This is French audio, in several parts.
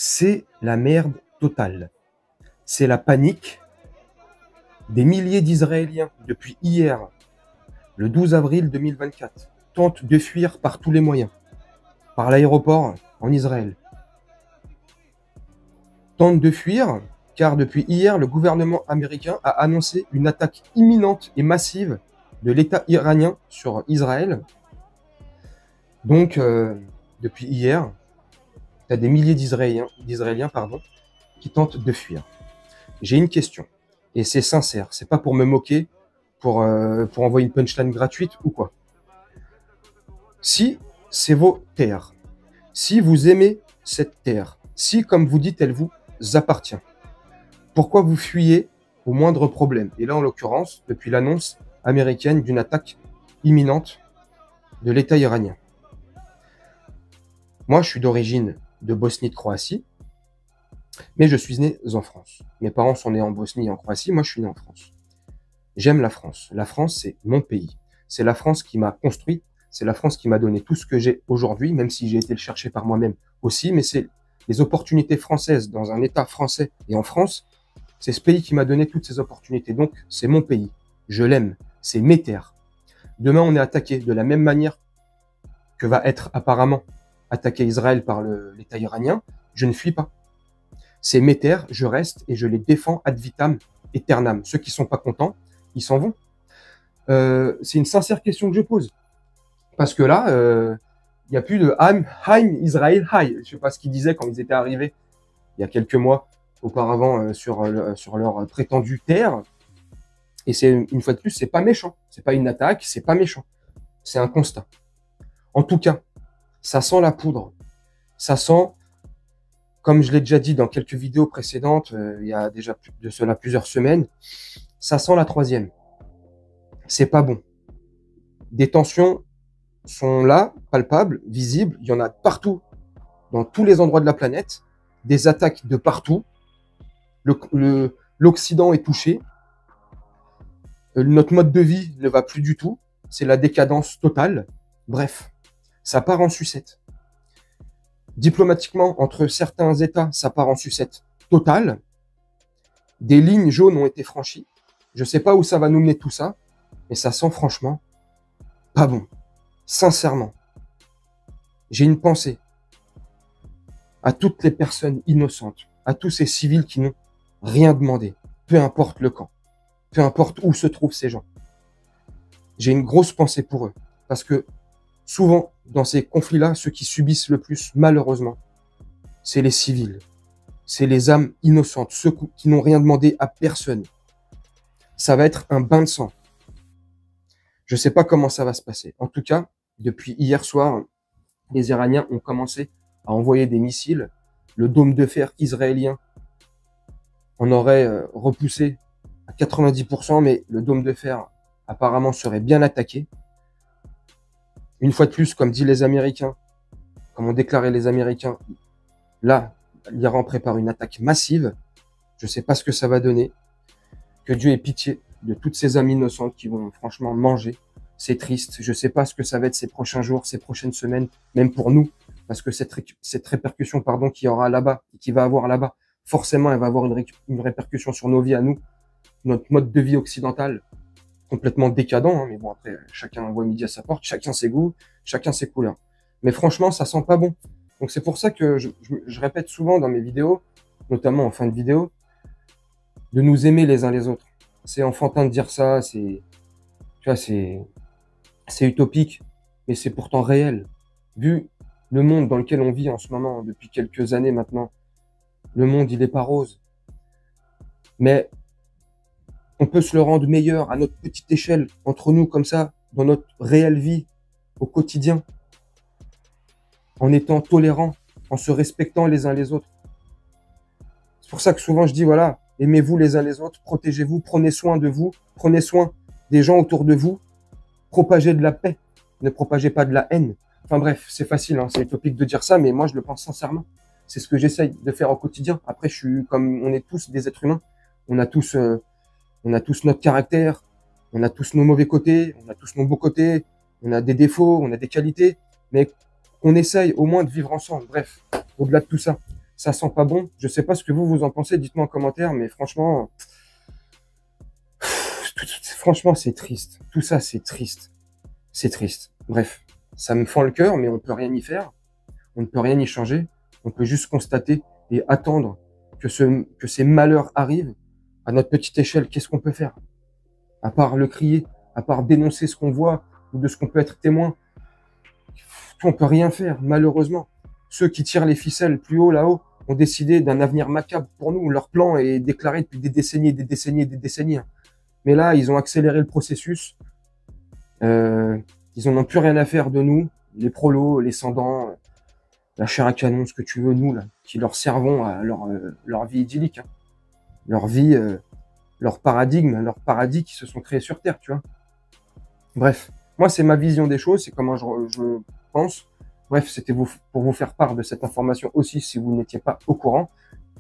C'est la merde totale. C'est la panique. Des milliers d'Israéliens, depuis hier, le 12 avril 2024, tentent de fuir par tous les moyens, par l'aéroport en Israël. Tentent de fuir car depuis hier, le gouvernement américain a annoncé une attaque imminente et massive de l'État iranien sur Israël. Donc, depuis hier, il y a des milliers d'Israéliens qui tentent de fuir. J'ai une question, et c'est sincère, c'est pas pour me moquer, pour envoyer une punchline gratuite ou quoi. Si c'est vos terres, si vous aimez cette terre, si, comme vous dites, elle vous appartient, pourquoi vous fuyez au moindre problème? Et là, en l'occurrence, depuis l'annonce américaine d'une attaque imminente de l'État iranien. Moi, je suis d'origine de Bosnie de Croatie, mais je suis né en France. Mes parents sont nés en Bosnie et en Croatie, moi je suis né en France. J'aime la France. La France, c'est mon pays. C'est la France qui m'a construit, c'est la France qui m'a donné tout ce que j'ai aujourd'hui, même si j'ai été le chercher par moi-même aussi, mais c'est les opportunités françaises dans un État français et en France, c'est ce pays qui m'a donné toutes ces opportunités. Donc, c'est mon pays. Je l'aime. C'est mes terres. Demain, on est attaqué de la même manière que va être apparemment attaqué Israël par l'État iranien. Je ne fuis pas. C'est mes terres, je reste et je les défends ad vitam aeternam. Ceux qui sont pas contents, ils s'en vont. C'est une sincère question que je pose. Parce que là, il n'y a plus de Heim Israël High. Je sais pas ce qu'ils disaient quand ils étaient arrivés il y a quelques mois auparavant sur leur prétendue terre. Et c'est une fois de plus, c'est pas méchant. C'est pas une attaque, c'est pas méchant. C'est un constat. En tout cas, ça sent la poudre. Ça sent, comme je l'ai déjà dit dans quelques vidéos précédentes, il y a déjà de cela plusieurs semaines, ça sent la troisième. C'est pas bon. Des tensions sont là, palpables, visibles. Il y en a partout, dans tous les endroits de la planète. Des attaques de partout. L'Occident est touché. Notre mode de vie ne va plus du tout. C'est la décadence totale. Bref, ça part en sucette. Diplomatiquement, entre certains États, ça part en sucette totale. Des lignes jaunes ont été franchies. Je ne sais pas où ça va nous mener tout ça, mais ça sent franchement pas bon. Sincèrement, j'ai une pensée à toutes les personnes innocentes, à tous ces civils qui n'ont rien demandé, peu importe le camp, peu importe où se trouvent ces gens. J'ai une grosse pensée pour eux, parce que souvent, dans ces conflits-là, ceux qui subissent le plus, malheureusement, c'est les civils, c'est les âmes innocentes, ceux qui n'ont rien demandé à personne. Ça va être un bain de sang. Je ne sais pas comment ça va se passer. En tout cas, depuis hier soir, les Iraniens ont commencé à envoyer des missiles. Le dôme de fer israélien en aurait repoussé à 90%, mais le dôme de fer apparemment serait bien attaqué. Une fois de plus, comme disent les Américains, comme ont déclaré les Américains, là, l'Iran prépare une attaque massive. Je ne sais pas ce que ça va donner. Que Dieu ait pitié de toutes ces âmes innocentes qui vont franchement manger. C'est triste. Je ne sais pas ce que ça va être ces prochains jours, ces prochaines semaines, même pour nous, parce que cette répercussion, qu'il y aura là-bas, qui va avoir là-bas, forcément, elle va avoir une répercussion sur nos vies à nous, notre mode de vie occidental, complètement décadent, hein, mais bon, après, chacun voit midi à sa porte, chacun ses goûts, chacun ses couleurs. Mais franchement, ça sent pas bon. Donc c'est pour ça que je répète souvent dans mes vidéos, notamment en fin de vidéo, de nous aimer les uns les autres. C'est enfantin de dire ça, tu vois, c'est utopique, mais c'est pourtant réel. Vu le monde dans lequel on vit en ce moment, depuis quelques années maintenant, le monde, il est pas rose. Mais on peut se le rendre meilleur à notre petite échelle, entre nous, comme ça, dans notre réelle vie, au quotidien, en étant tolérants, en se respectant les uns les autres. C'est pour ça que souvent je dis, voilà, aimez-vous les uns les autres, protégez-vous, prenez soin de vous, prenez soin des gens autour de vous, propagez de la paix, ne propagez pas de la haine. Enfin bref, c'est facile, hein, c'est utopique de dire ça, mais moi je le pense sincèrement. C'est ce que j'essaye de faire au quotidien. Après, comme on est tous des êtres humains, on a tous notre caractère, on a tous nos mauvais côtés, on a tous nos beaux côtés, on a des défauts, on a des qualités, mais on essaye au moins de vivre ensemble. Bref, au-delà de tout ça, ça sent pas bon. Je sais pas ce que vous en pensez, dites-moi en commentaire, mais franchement, franchement, c'est triste. Tout ça, c'est triste. C'est triste. Bref, ça me fend le cœur, mais on peut rien y faire. On ne peut rien y changer. On peut juste constater et attendre que ces malheurs arrivent à notre petite échelle. Qu'est-ce qu'on peut faire? À part le crier, à part dénoncer ce qu'on voit ou de ce qu'on peut être témoin. On peut rien faire, malheureusement. Ceux qui tirent les ficelles plus haut là-haut ont décidé d'un avenir macabre pour nous. Leur plan est déclaré depuis des décennies, des décennies, des décennies. Mais là, ils ont accéléré le processus. Ils en ont plus rien à faire de nous, les prolos, les sans-dents, la chair à canon, ce que tu veux, nous, là, qui leur servons à leur vie idyllique. Hein. Leur vie, leur paradigme, leur paradis qui se sont créés sur Terre, tu vois. Bref, moi, c'est ma vision des choses, c'est comment je pense. Bref, c'était pour vous faire part de cette information aussi, si vous n'étiez pas au courant.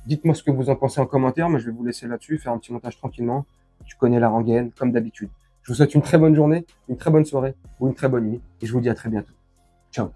Dites-moi ce que vous en pensez en commentaire, mais je vais vous laisser là-dessus, faire un petit montage tranquillement. Tu connais la rengaine, comme d'habitude. Je vous souhaite une très bonne journée, une très bonne soirée ou une très bonne nuit, et je vous dis à très bientôt. Ciao.